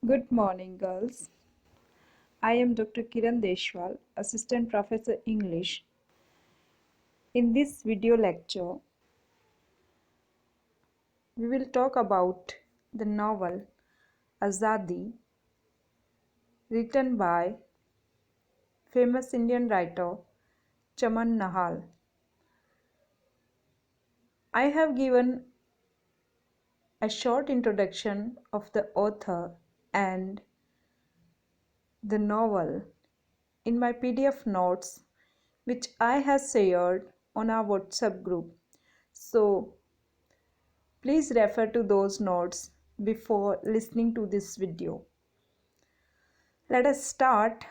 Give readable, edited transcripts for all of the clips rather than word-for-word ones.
Good morning, girls. I am Dr. Kiran Deshwal, Assistant Professor English. In this video lecture, we will talk about the novel Azadi, written by famous Indian writer Chaman Nahal. I have given a short introduction of the author and the novel in my PDF notes, which I have shared on our WhatsApp group. So please refer to those notes before listening to this video. Let us start.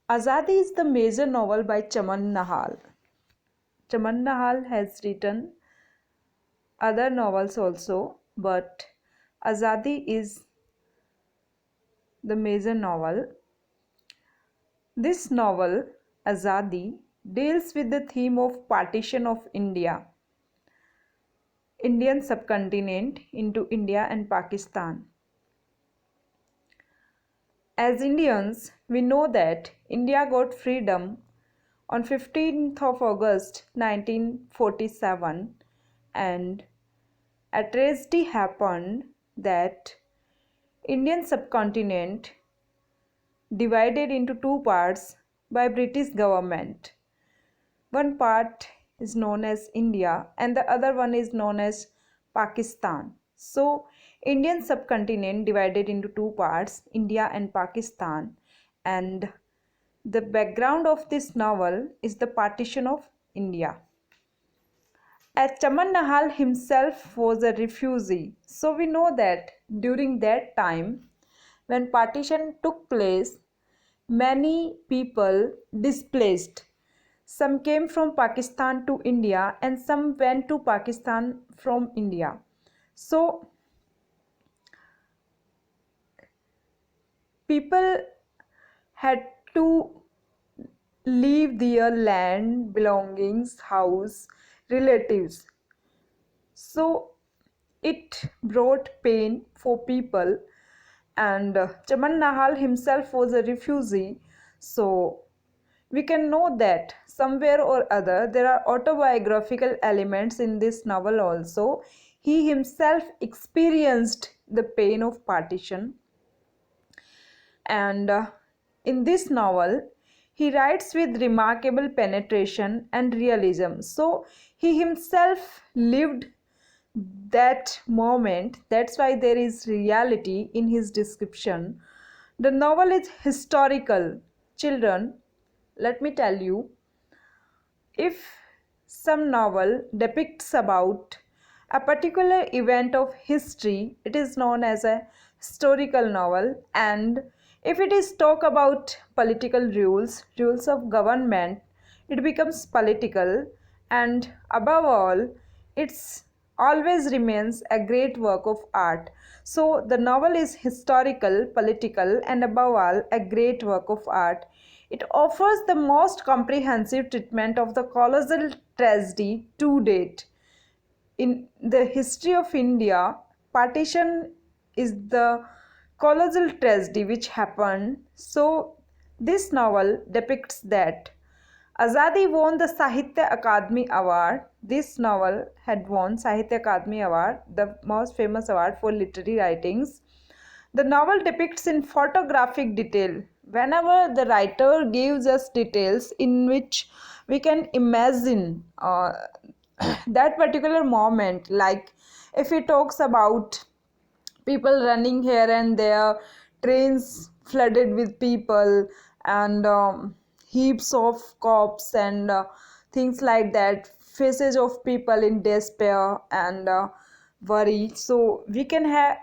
Azadi is the major novel by Chaman Nahal. Chaman Nahal has written other novels also, but Azadi is the major novel. This novel, Azadi, deals with the theme of partition of Indian subcontinent into India and Pakistan. As Indians, we know that India got freedom on 15th of August 1947, and a tragedy happened that Indian subcontinent divided into two parts by British government. One part is known as India and the other one is known as Pakistan. So Indian subcontinent divided into two parts, India and Pakistan, and the background of this novel is the partition of India. As Chaman Nahal himself was a refugee, so we know that during that time when partition took place, many people displaced. Some came from Pakistan to India and some went to Pakistan from India. So people had to leave their land, belongings, house, relatives. So it brought pain for people, and Chaman Nahal himself was a refugee. So we can know that somewhere or other there are autobiographical elements in this novel also. He himself experienced the pain of partition, and in this novel he writes with remarkable penetration and realism. So he himself lived that moment. That's why there is reality in his description. The novel is historical. Children, let me tell you, if some novel depicts about a particular event of history, it is known as a historical novel. And if it is talk about political rules of government, it becomes political. And above all, it's always remains a great work of art. So the novel is historical, political, and above all a great work of art. It offers the most comprehensive treatment of the colossal tragedy to date. In the history of India, partition is the colossal tragedy which happened. So this novel depicts that. Azadi won the Sahitya Akademi Award. This novel had won Sahitya Akademi Award, the most famous award for literary writings. The novel depicts in photographic detail. Whenever the writer gives us details in which we can imagine that particular moment, like if he talks about people running here and there, trains flooded with people, and heaps of corpses and things like that, faces of people in despair and worry. So we can have,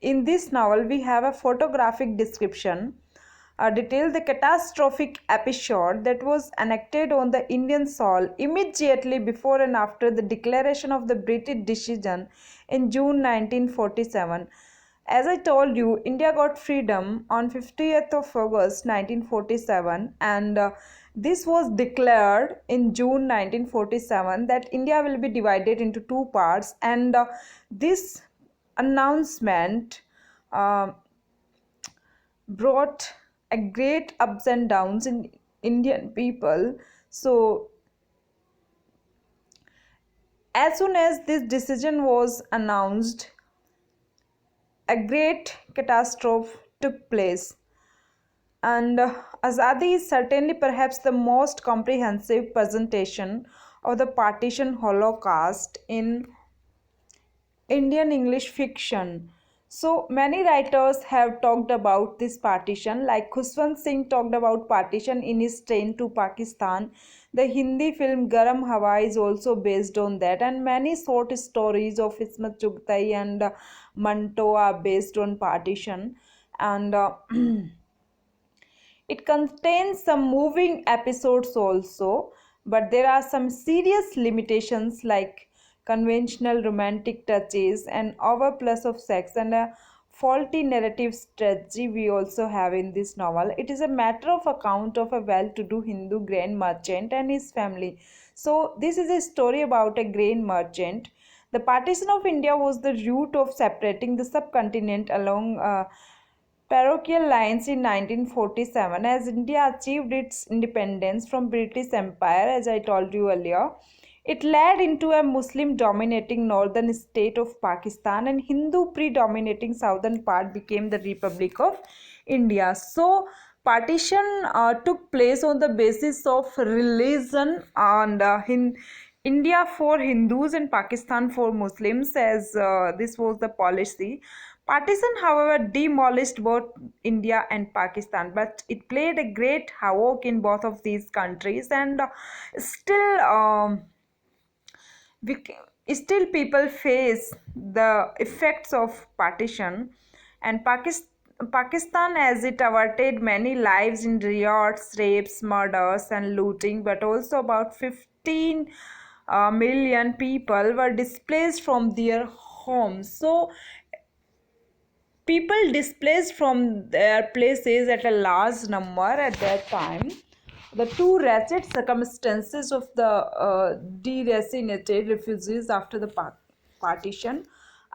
in this novel we have a photographic description detail the catastrophic episode that was enacted on the Indian soil immediately before and after the declaration of the British decision in June 1947. As I told you, India got freedom on 50th of August 1947, and this was declared in June 1947 that India will be divided into two parts, and this announcement uh, brought a great ups and downs in Indian people. So as soon as this decision was announced, a great catastrophe took place. And Azadi is certainly perhaps the most comprehensive presentation of the partition Holocaust in Indian English fiction. So many writers have talked about this partition, like Khushwant Singh talked about partition in his Train to Pakistan. The Hindi film Garam Hawa is also based on that, and many short stories of Ismat Chugtai and Manto are based on partition. And it contains some moving episodes also, but there are some serious limitations like conventional romantic touches and overplus of sex and a faulty narrative strategy we also have in this novel. It is a matter of account of a well-to-do Hindu grain merchant and his family. So this is a story about a grain merchant. The partition of India was the route of separating the subcontinent along parochial lines in 1947 as India achieved its independence from British Empire, as I told you earlier. It led into a Muslim dominating northern state of Pakistan and Hindu predominating southern part became the Republic of India. So partition took place on the basis of religion and India for Hindus and Pakistan for Muslims, as this was the policy. Partition, however, demolished both India and Pakistan, but it played a great havoc in both of these countries, and still, we, still people face the effects of partition, and Pakistan, as it averted many lives in riots, rapes, murders, and looting, but also about 15 million people were displaced from their homes. So people displaced from their places at a large number at that time. The two wretched circumstances of the deracinated refugees after the partition.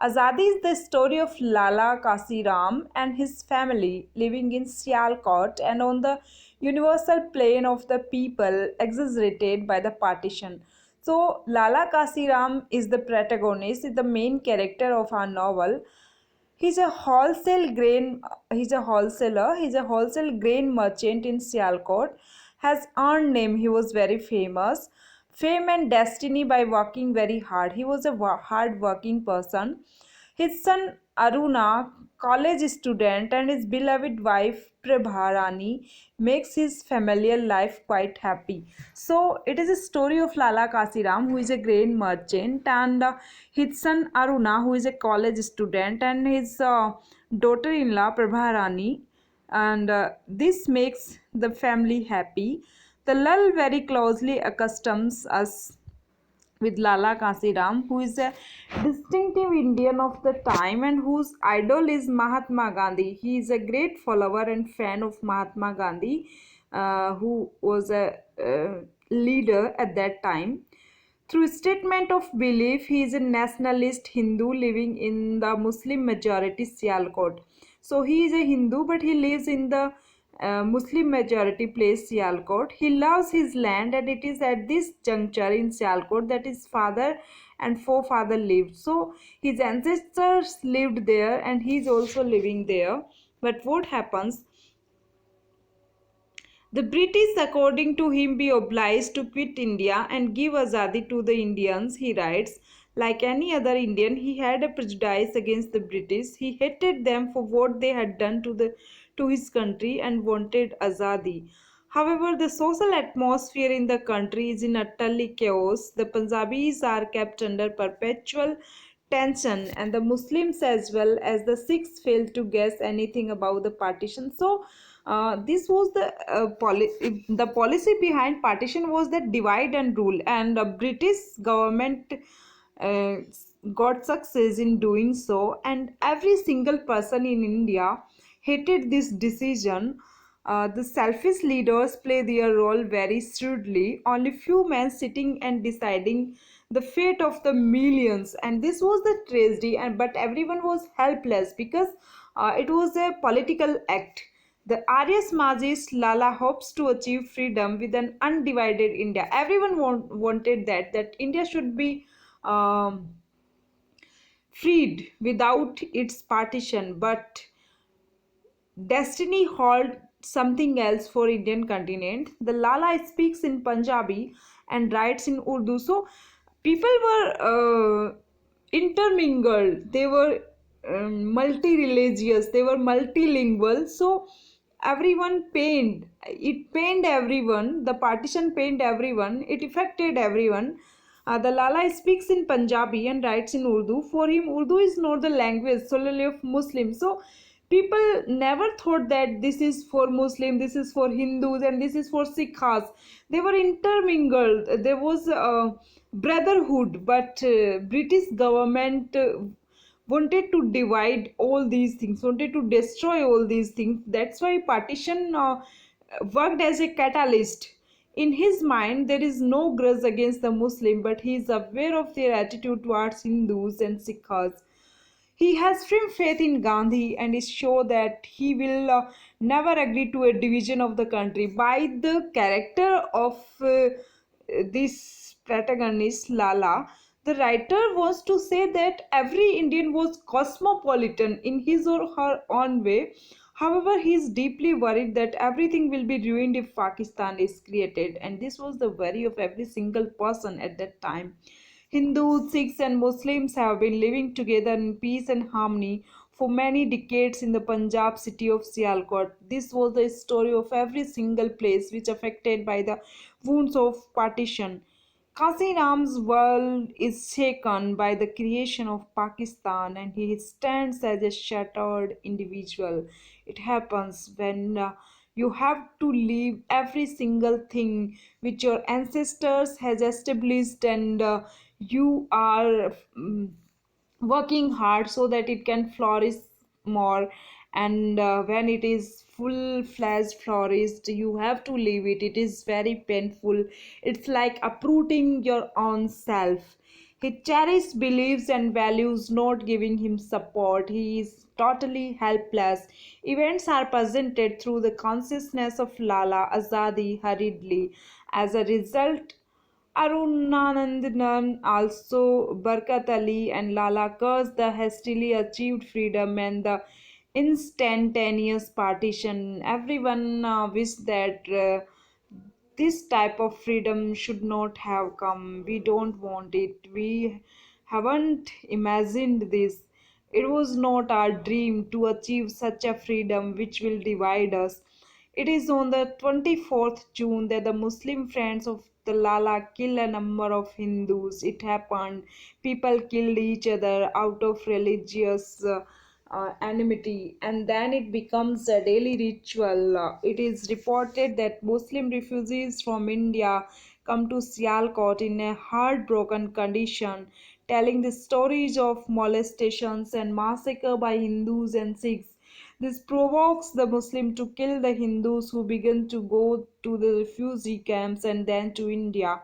Azadi is the story of Lala Kasiram and his family living in Sialkot and on the universal plane of the people exaggerated by the partition. So Lala Kasiram is the protagonist, is the main character of our novel. He's a wholesale grain. He's a wholesaler. He's a wholesale grain merchant in Sialkot. Has earned name. He was very famous. Fame and destiny by working very hard. He was a hard working person. His son Aruna, college student, and his beloved wife Prabharani makes his familiar life quite happy. So it is a story of Lala Kasiram, who is a grain merchant, and his son Aruna, who is a college student, and his daughter-in-law Prabharani, and this makes the family happy. The lull very closely accustoms us with Lala Kasiram, who is a distinctive Indian of the time and whose idol is Mahatma Gandhi. He is a great follower and fan of Mahatma Gandhi, who was a leader at that time. Through statement of belief, he is a nationalist Hindu living in the Muslim majority Sialkot. So he is a Hindu, but he lives in the Muslim majority place Sialkot. He loves his land, and it is at this juncture in Sialkot that his father and forefather lived. So his ancestors lived there, and he is also living there. But what happens? The British, according to him, be obliged to quit India and give Azadi to the Indians, he writes. Like any other Indian, he had a prejudice against the British. He hated them for what they had done to his country and wanted Azadi. However, the social atmosphere in the country is in utterly chaos. The Punjabis are kept under perpetual tension, and the Muslims as well as the Sikhs failed to guess anything about the partition. So this was the policy behind partition was that divide and rule, and the British government uh, got success in doing so, and every single person in India hated this decision. The selfish leaders play their role very shrewdly. Only few men sitting and deciding the fate of the millions. And this was the tragedy, and but everyone was helpless because it was a political act. The Arya Samajist Lala hopes to achieve freedom with an undivided India. Everyone wanted that India should be um, freed without its partition, but destiny held something else for Indian continent. The Lala speaks in Punjabi and writes in Urdu. So people were intermingled. They were multi-religious. They were multilingual. So everyone pained. It pained everyone. The partition pained everyone. It affected everyone. The Lala speaks in Punjabi and writes in Urdu. For him, Urdu is not the language solely of Muslims. So people never thought that this is for Muslim, this is for Hindus, and this is for Sikhs. They were intermingled. There was brotherhood, but British government wanted to divide all these things, wanted to destroy all these things. That's why partition worked as a catalyst. In his mind, there is no grudge against the Muslim, but he is aware of their attitude towards Hindus and Sikhs. He has firm faith in Gandhi and is sure that he will never agree to a division of the country. By the character of this protagonist, Lala, the writer wants to say that every Indian was cosmopolitan in his or her own way. However, he is deeply worried that everything will be ruined if Pakistan is created, and this was the worry of every single person at that time. Hindus, Sikhs, and Muslims have been living together in peace and harmony for many decades in the Punjab city of Sialkot. This was the story of every single place which affected by the wounds of partition. Kasi Ram's world is shaken by the creation of Pakistan, and he stands as a shattered individual. It happens when you have to leave every single thing which your ancestors has established, and you are working hard so that it can flourish more. And when it is full fledged flourished, you have to leave it. It is very painful. It's like uprooting your own self. He cherished beliefs and values not giving him support. He is totally helpless. Events are presented through the consciousness of Lala Azadi hurriedly. As a result, Arunanandan, also Barkat Ali and Lala cursed the hastily achieved freedom and the instantaneous partition. Everyone wished that this type of freedom should not have come. We don't want it. We haven't imagined this. It was not our dream to achieve such a freedom which will divide us. It is on the 24th June that the Muslim friends of the Lala kill a number of Hindus. It happened. People killed each other out of religious enmity, and then it becomes a daily ritual. It is reported that Muslim refugees from India come to Sialkot in a heartbroken condition, telling the stories of molestations and massacre by Hindus and Sikhs. This provokes the Muslim to kill the Hindus, who begin to go to the refugee camps and then to India.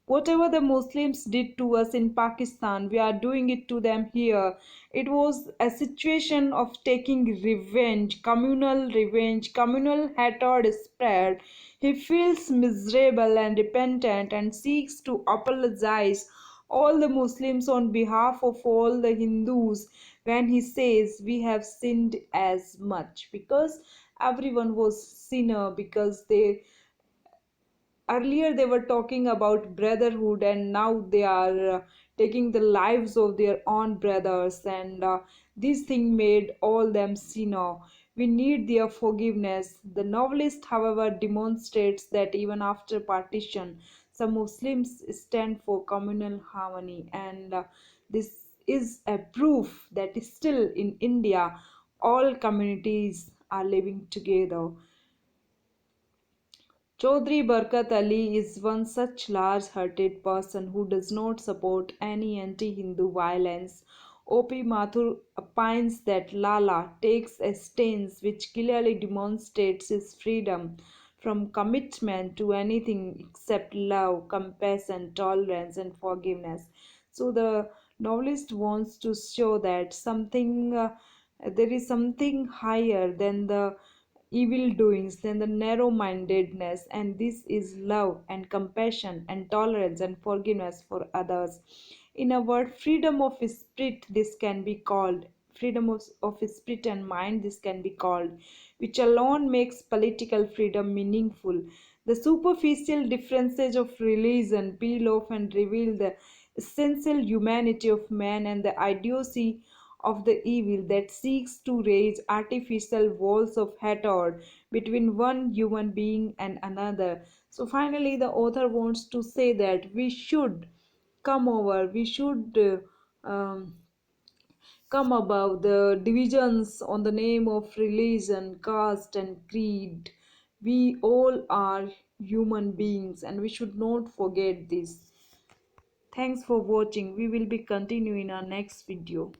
Whatever the Muslims did to us in Pakistan, we are doing it to them here. It was a situation of taking revenge, communal hatred spread. He feels miserable and repentant and seeks to apologize all the Muslims on behalf of all the Hindus when he says we have sinned as much, because everyone was sinner. Because they earlier they were talking about brotherhood, and now they are taking the lives of their own brothers, and this thing made all them sinner. We need their forgiveness. The novelist, however, demonstrates that even after partition, some Muslims stand for communal harmony, and this is a proof that still in India all communities are living together. Chaudhry Barkat Ali is one such large-hearted person who does not support any anti-Hindu violence. O.P. Mathur opines that Lala takes a stance which clearly demonstrates his freedom from commitment to anything except love, compassion, tolerance, and forgiveness. So the novelist wants to show that there is something higher than the evil doings, than the narrow mindedness, and this is love and compassion and tolerance and forgiveness for others. In a word, freedom of spirit, this can be called freedom of spirit and mind, this can be called, which alone makes political freedom meaningful. The superficial differences of religion peel off and reveal the essential humanity of man and the idiocy of the evil that seeks to raise artificial walls of hatred between one human being and another. So, finally, the author wants to say that we should come above the divisions on the name of religion, caste, and creed. We all are human beings and we should not forget this. Thanks for watching. We will be continuing our next video.